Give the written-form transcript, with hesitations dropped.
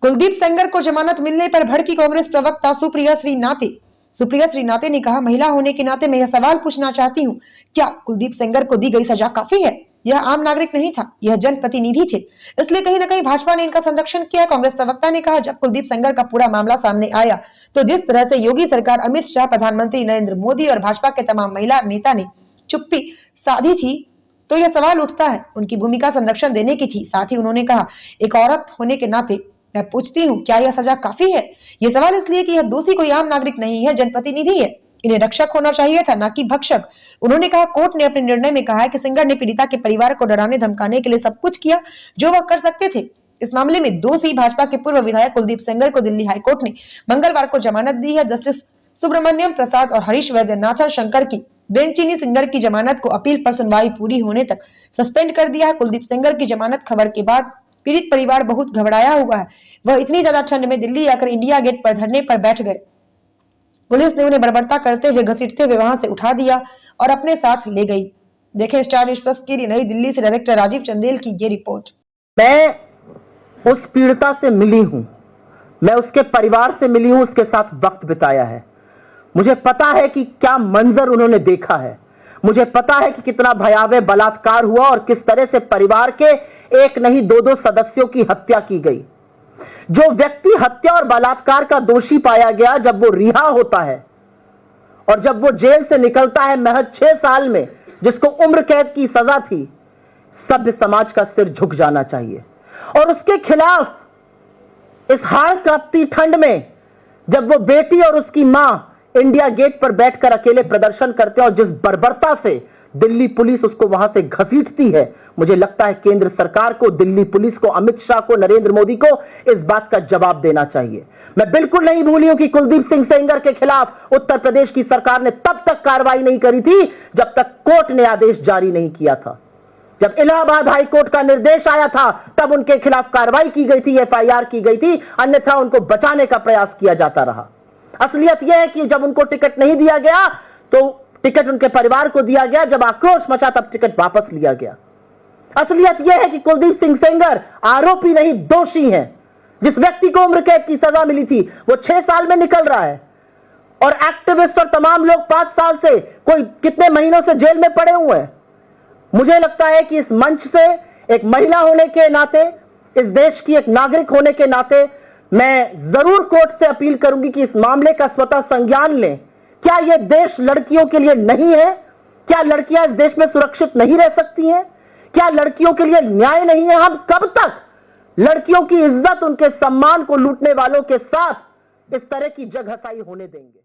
कुलदीप सेंगर को जमानत मिलने पर भड़की कांग्रेस प्रवक्ता सुप्रिया श्रीनाथे ने कहा, महिला होने के नाते मैं यह सवाल पूछना चाहती हूँ, क्या कुलदीप सेंगर को दी गई सजा काफी है? यह आम नागरिक नहीं था, यह जनप्रतिनिधि थे, इसलिए कहीं न कहीं भाजपा ने इनका संरक्षण किया। कांग्रेस प्रवक्ता ने कहा, जब कुलदीप सेंगर का पूरा मामला सामने आया तो जिस तरह से योगी सरकार, अमित शाह, प्रधानमंत्री नरेंद्र मोदी और भाजपा के तमाम महिला नेता ने चुप्पी साधी थी, तो यह सवाल उठता है, उनकी भूमिका संरक्षण देने की थी। साथ ही उन्होंने कहा, एक औरत होने के नाते मैं पूछती हूँ, क्या यह सजा काफी है? यह सवाल इसलिए कि यह दोषी कोई आम नागरिक नहीं है, जनप्रतिनिधि है, इन्हें रक्षक होना चाहिए था, न कि भक्षक। उन्होंने कहा, कोर्ट ने अपने निर्णय में कहा है कि सेंगर ने पीड़िता के परिवार को डराने धमकाने के लिए सब कुछ किया जो वह कर सकते थे। इस मामले में दोषी भाजपा के पूर्व विधायक कुलदीप सेंगर को दिल्ली हाईकोर्ट ने मंगलवार को जमानत दी है। जस्टिस सुब्रमण्यम प्रसाद और हरीश वैद्यनाथन शंकर की बेंच ने सेंगर की जमानत को अपील पर सुनवाई पूरी होने तक सस्पेंड कर दिया है। कुलदीप सेंगर की जमानत खबर के बाद पीड़ित परिवार बहुत घबराया हुआ है। वह इतनी ज्यादा ठंड में दिल्ली आकर इंडिया गेट पर धरने पर बैठ गए। पुलिस ने उन्हें बर्बरता करते हुए, घसीटते हुए वहां से उठा दिया और अपने साथ ले गई। देखें स्टार न्यूज़ प्लस के लिए नई दिल्ली से डायरेक्टर राजीव चंदेल की ये रिपोर्ट। मैं उस पीड़िता से मिली हूं, मैं उसके परिवार से मिली हूं, उसके साथ वक्त बिताया है। मुझे पता है कि क्या मंजर उन्होंने देखा है, मुझे पता है कि कितना भयावह बलात्कार हुआ और किस तरह से परिवार के एक नहीं दो सदस्यों की हत्या की गई। जो व्यक्ति हत्या और बलात्कार का दोषी पाया गया, जब वो रिहा होता है और जब वो जेल से निकलता है महज 6 साल में, जिसको उम्र कैद की सजा थी, सभ्य समाज का सिर झुक जाना चाहिए। और उसके खिलाफ इस हाड़ कांपती ठंड में जब वो बेटी और उसकी मां इंडिया गेट पर बैठकर अकेले प्रदर्शन करते हैं और जिस बर्बरता से दिल्ली पुलिस उसको वहां से घसीटती है, मुझे लगता है केंद्र सरकार को, दिल्ली पुलिस को, अमित शाह को, नरेंद्र मोदी को इस बात का जवाब देना चाहिए। मैं बिल्कुल नहीं भूली हूं कि कुलदीप सिंह सेंगर के खिलाफ उत्तर प्रदेश की सरकार ने तब तक कार्रवाई नहीं करी थी जब तक कोर्ट ने आदेश जारी नहीं किया था। जब इलाहाबाद हाई कोर्ट का निर्देश आया था तब उनके खिलाफ कार्रवाई की गई थी, एफआईआर की गई थी, अन्यथा उनको बचाने का प्रयास किया जाता रहा। असलियत यह है कि जब उनको टिकट नहीं दिया गया तो टिकट उनके परिवार को दिया गया, जब आक्रोश मचा तब टिकट वापस लिया गया। असलियत यह है कि कुलदीप सिंह सेंगर आरोपी नहीं दोषी हैं। जिस व्यक्ति को उम्र कैद की सजा मिली थी वो 6 साल में निकल रहा है और एक्टिविस्ट और तमाम लोग 5 साल से, कोई कितने महीनों से जेल में पड़े हुए हैं। मुझे लगता है कि इस मंच से एक महिला होने के नाते, इस देश की एक नागरिक होने के नाते, मैं जरूर कोर्ट से अपील करूंगी कि इस मामले का स्वतः संज्ञान लें। क्या यह देश लड़कियों के लिए नहीं है? क्या लड़कियां इस देश में सुरक्षित नहीं रह सकती हैं? क्या लड़कियों के लिए न्याय नहीं है? हम कब तक लड़कियों की इज्जत, उनके सम्मान को लूटने वालों के साथ इस तरह की जगहसाई होने देंगे?